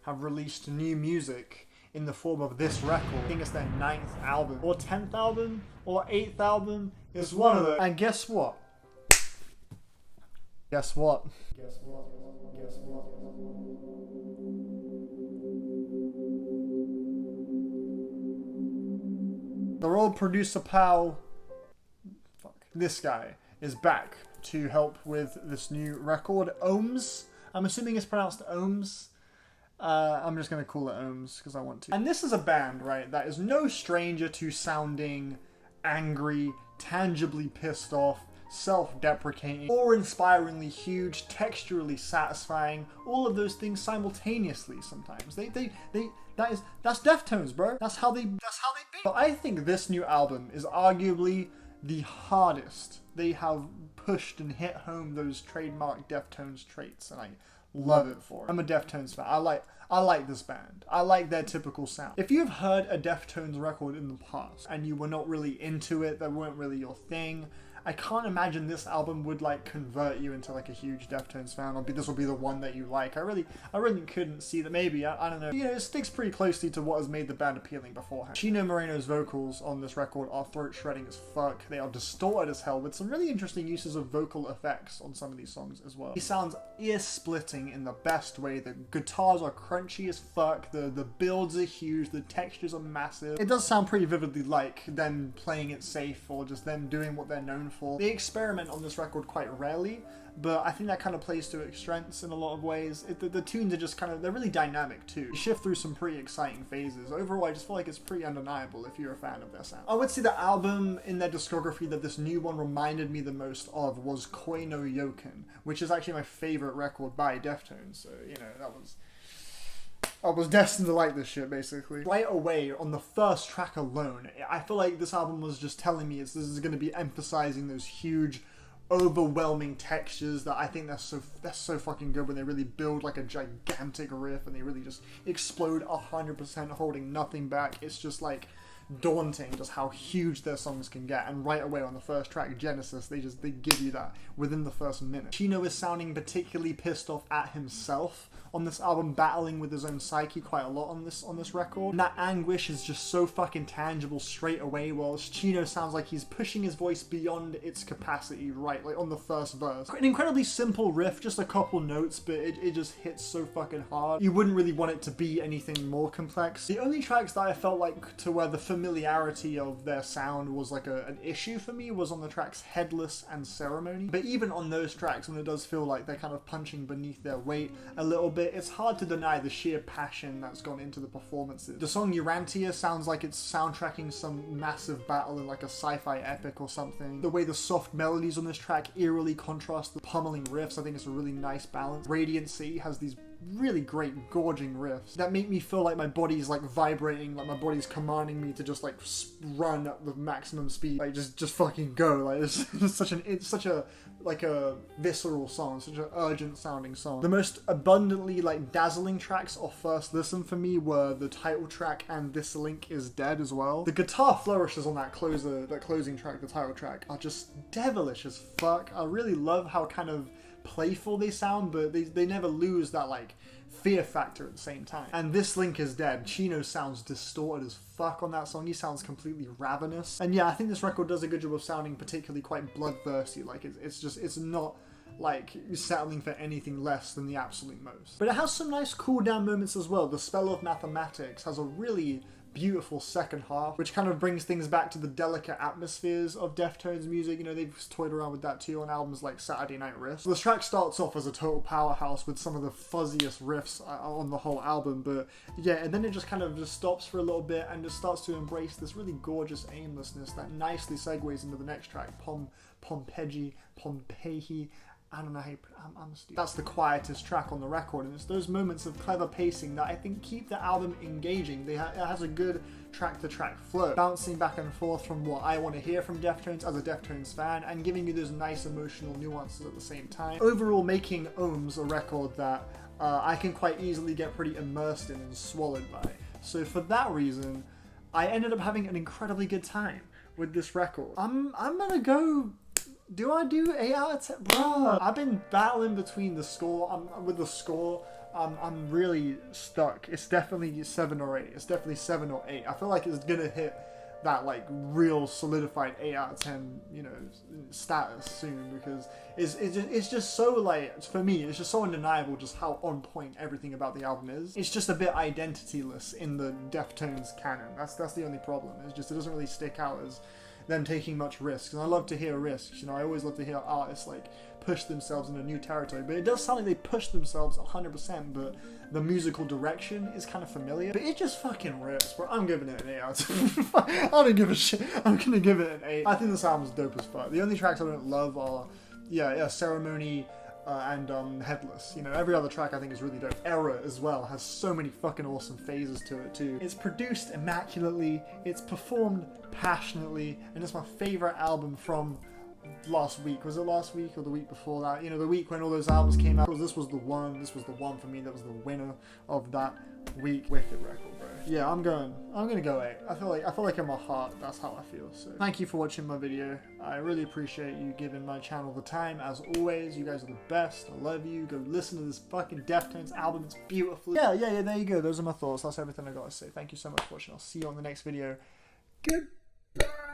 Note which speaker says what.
Speaker 1: have released new music in the form of this record. I think it's their 9th album, or 10th album, or 8th album. It's one of them. And guess what? Guess what? Guess what? Guess what? Their old producer pal, this guy, is back to help with this new record, Ohms. I'm assuming it's pronounced Ohms. I'm just going to call it Ohms because I want to. And this is a band, right, that is no stranger to sounding angry, tangibly pissed off, self-deprecating, awe-inspiringly huge, texturally satisfying, all of those things simultaneously sometimes. That's Deftones, bro. That's how they be. But I think this new album is arguably the hardest they have pushed and hit home those trademark Deftones traits, and I love it for it. I'm a Deftones fan. I like this band. I like their typical sound. If you've heard a Deftones record in the past and you were not really into it, that weren't really your thing, I can't imagine this album would like convert you into like a huge Deftones fan, or this will be the one that you like. I really couldn't see that. Maybe, I don't know. You know, it sticks pretty closely to what has made the band appealing beforehand. Chino Moreno's vocals on this record are throat shredding as fuck. They are distorted as hell with some really interesting uses of vocal effects on some of these songs as well. He sounds ear-splitting in the best way. The guitars are crunchy as fuck. The builds are huge. The textures are massive. It does sound pretty vividly like them playing it safe, or just them doing what they're known for. They experiment on this record quite rarely, but I think that kind of plays to its strengths in a lot of ways. The tunes are just kind of, they're really dynamic too. You shift through some pretty exciting phases. Overall, I just feel like it's pretty undeniable if you're a fan of their sound. I would say the album in their discography that this new one reminded me the most of was Koi no Yoken, which is actually my favorite record by Deftones. So, you know, I was destined to like this shit, basically. Right away, on the first track alone, I feel like this album was just telling me this is going to be emphasizing those huge, overwhelming textures that I think they're so fucking good when they really build like a gigantic riff and they really just explode 100%, holding nothing back. It's just like daunting just how huge their songs can get, and right away on the first track, Genesis, they give you that within the first minute. Chino is sounding particularly pissed off at himself on this album, battling with his own psyche quite a lot on this record. And that anguish is just so fucking tangible straight away, whilst Chino sounds like he's pushing his voice beyond its capacity, right, like on the first verse. An incredibly simple riff, just a couple notes, but it just hits so fucking hard. You wouldn't really want it to be anything more complex. The only tracks that I felt like to where the familiarity of their sound was like an issue for me was on the tracks Headless and Ceremony. But even on those tracks, when it does feel like they're kind of punching beneath their weight a little bit, it's hard to deny the sheer passion that's gone into the performances. The song Urantia sounds like it's soundtracking some massive battle in like a sci-fi epic or something. The way the soft melodies on this track eerily contrast the pummeling riffs, I think it's a really nice balance. Radiancy has these really great gorging riffs that make me feel like my body's like vibrating, like my body's commanding me to just like run at the maximum speed, like just fucking go. Like it's such a like a visceral song, such an urgent sounding song. The most abundantly like dazzling tracks off first listen for me were the title track and This Link Is Dead as well. The guitar flourishes on that closing track, the title track, are just devilish as fuck. I really love how kind of playful they sound, but they never lose that like fear factor at the same time. And This Link Is Dead, Chino sounds distorted as fuck on that song. He sounds completely ravenous. And yeah, I think this record does a good job of sounding particularly quite bloodthirsty. Like it's not like settling for anything less than the absolute most. But it has some nice cool down moments as well. The Spell of Mathematics has a really beautiful second half, which kind of brings things back to the delicate atmospheres of Deftones music. You know, they've toyed around with that too on albums like Saturday Night Riffs. So this track starts off as a total powerhouse with some of the fuzziest riffs on the whole album, but yeah, and then it just kind of just stops for a little bit and just starts to embrace this really gorgeous aimlessness that nicely segues into the next track, Pompeji. I don't know how you put it, I'm stupid. That's the quietest track on the record, and it's those moments of clever pacing that I think keep the album engaging. It has a good track-to-track flow, bouncing back and forth from what I want to hear from Deftones as a Deftones fan, and giving you those nice emotional nuances at the same time. Overall, making Ohms a record that I can quite easily get pretty immersed in and swallowed by. So for that reason, I ended up having an incredibly good time with this record. I'm gonna go... Do I do 8 out of 10? Bro, I've been battling between the score, with the score, I'm really stuck. It's definitely 7 or 8. It's definitely 7 or 8. I feel like it's gonna hit that like real solidified 8 out of 10, you know, status soon, because it's just so, like, for me, it's just so undeniable just how on point everything about the album is. It's just a bit identityless in the Deftones canon. That's the only problem. It's just, it doesn't really stick out as them taking much risks, and I love to hear risks, you know. I always love to hear artists like push themselves into new territory, but it does sound like they push themselves 100%, but the musical direction is kind of familiar. But it just fucking rips, bro. I'm giving it an 8 out of 10. I don't give a shit. I'm gonna give it an 8. I think this album's dope as fuck. The only tracks I don't love are, yeah, Ceremony, and Headless. You know, every other track I think is really dope. Error as well has so many fucking awesome phases to it too. It's produced immaculately, it's performed passionately, and it's my favorite album from last week. Was it last week or the week before that? You know, the week when all those albums came out. This was the one for me that was the winner of that week. Wicked record, bro. Yeah, I'm gonna go 8. I feel like in my heart that's how I feel. So thank you for watching my video. I really appreciate you giving my channel the time. As always, you guys are the best. I love you. Go listen to this fucking Deftones album. It's beautiful. Yeah, there you go. Those are my thoughts. That's everything I gotta say. Thank you so much for watching. I'll see you on the next video. Good.